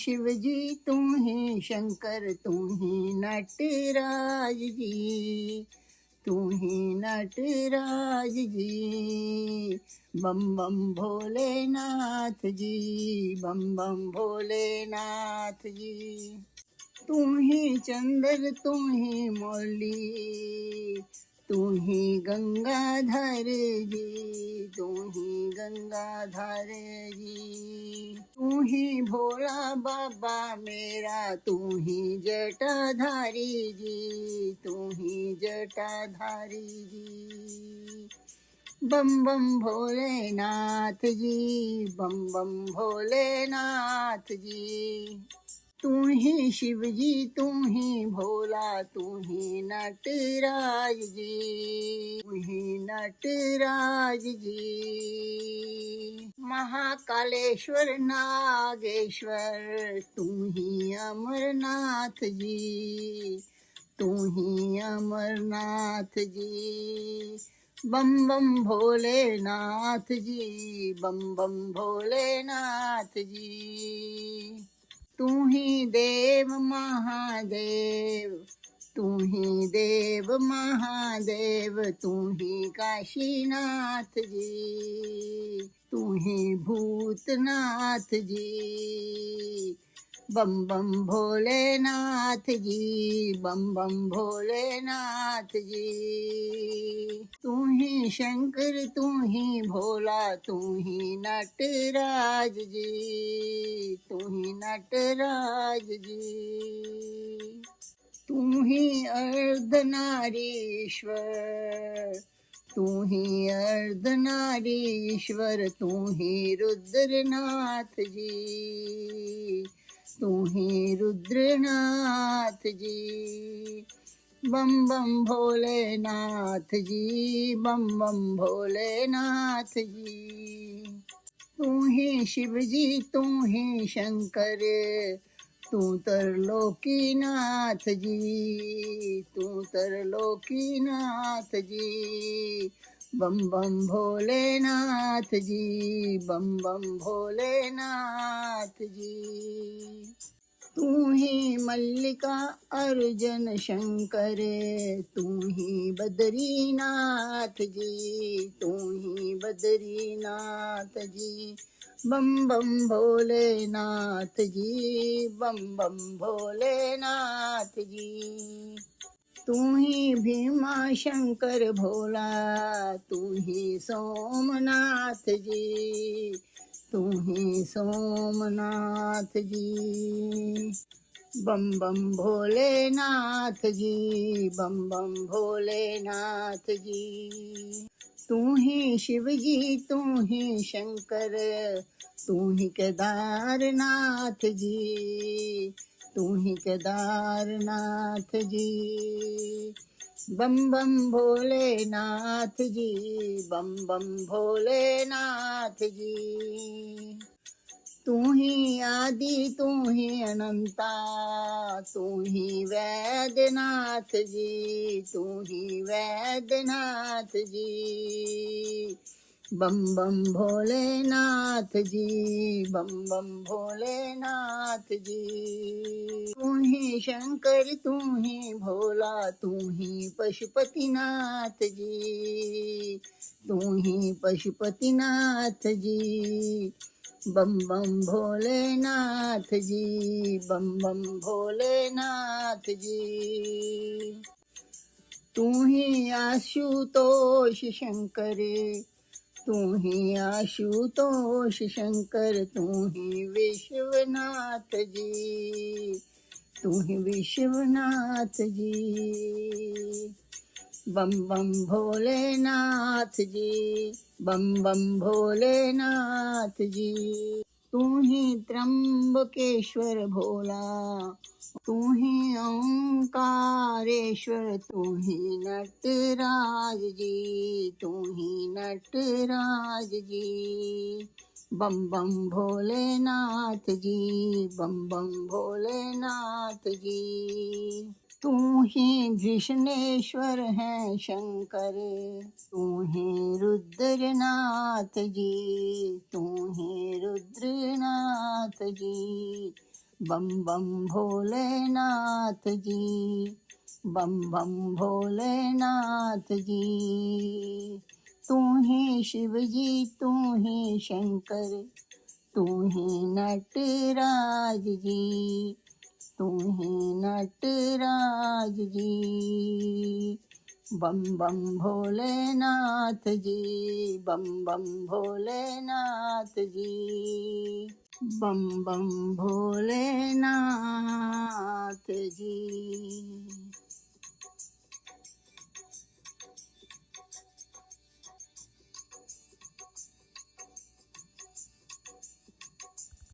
शिव जी तू ही शंकर तू ही नटराज जी, तू ही नटराज जी। बम बम भोलेनाथ जी, बम बम भोलेनाथ जी। तू ही चंद्र तू ही मौली, तू ही गंगाधर जी, तू ही गंगाधर जी। तू ही भोला बाबा मेरा, तू ही जटाधारी जी, तू ही जटाधारी जी। बम बम भोलेनाथ जी, बम बम भोलेनाथ जी। तू ही शिव जी तू ही भोला, तू ही नटराज जी, तू ही नटराज जी। महाकालेश्वर नागेश्वर तू ही अमरनाथ जी, तू ही अमरनाथ जी। बम बम भोलेनाथ जी, बम बम भोलेनाथ जी। तू ही देव महादेव, तू ही देव महादेव, तू ही काशीनाथ जी, तू ही भूतनाथ जी। बम बम भोलेनाथ जी, बम बम भोलेनाथ जी। तू ही शंकर तू ही भोला, तू ही नटराज जी, तू ही नटराज जी। तू ही अर्धनारीश्वर, तू ही अर्धनारीश्वर, तू ही रुद्रनाथ जी, तू ही रुद्रनाथ जी। बम बम भोलेनाथ जी, बम बम भोलेनाथ जी। तू ही शिव जी तू ही शंकर, तू तरलोकीनाथ जी, तू तरलोकीनाथ जी। बम बम भोलेनाथ जी, बम बम भोलेनाथ जी। तू ही मल्लिका अर्जुन शंकर, तू ही बद्रीनाथ जी, तू ही बद्रीनाथ जी। बम बम भोलेनाथ जी, बम बम भोलेनाथ जी। तू ही भीमा शंकर भोला, तू ही सोमनाथ जी, तू ही सोमनाथ जी। बम बम भोलेनाथ जी, बम बम भोलेनाथ जी। तू ही शिव जी तू ही शंकर, तू ही केदारनाथ जी, तू ही केदारनाथ जी। बम बम भोलेनाथ जी, बम बम भोलेनाथ जी। तू ही आदि तू ही अनंता, तू ही वैद्यनाथ जी, तू ही वैद्यनाथ जी। बम बम भोलेनाथ जी, बम बम भोलेनाथ जी। तू ही शंकर तू ही भोला, तू ही पशुपतिनाथ जी, तू ही पशुपतिनाथ जी। बम बम भोलेनाथ जी, बम बम भोलेनाथ जी। तू ही आशुतोष शंकर, तू ही आशुतोष शंकर, तू ही विश्वनाथ जी, तू ही विश्वनाथ जी। बम बम भोलेनाथ जी, बम बम भोलेनाथ जी। तू ही त्र्यंबकेश्वर भोला, तू ही ओंकारेश्वर, तू ही नटराज जी, तू ही नटराज जी। बम बम भोलेनाथ जी, बम बम भोलेनाथ जी। तू ही कृष्णेश्वर है शंकर, तू ही रुद्रनाथ जी, तू ही रुद्रनाथ जी। बम बम भोलेनाथ जी, बम बम भोलेनाथ जी। तू ही शिव जी, तू ही शंकर, तू ही नटराज जी, तू ही नटराज जी। बम बम भोलेनाथ जी, बम बम भोलेनाथ जी, बम बम भोलेनाथ जी।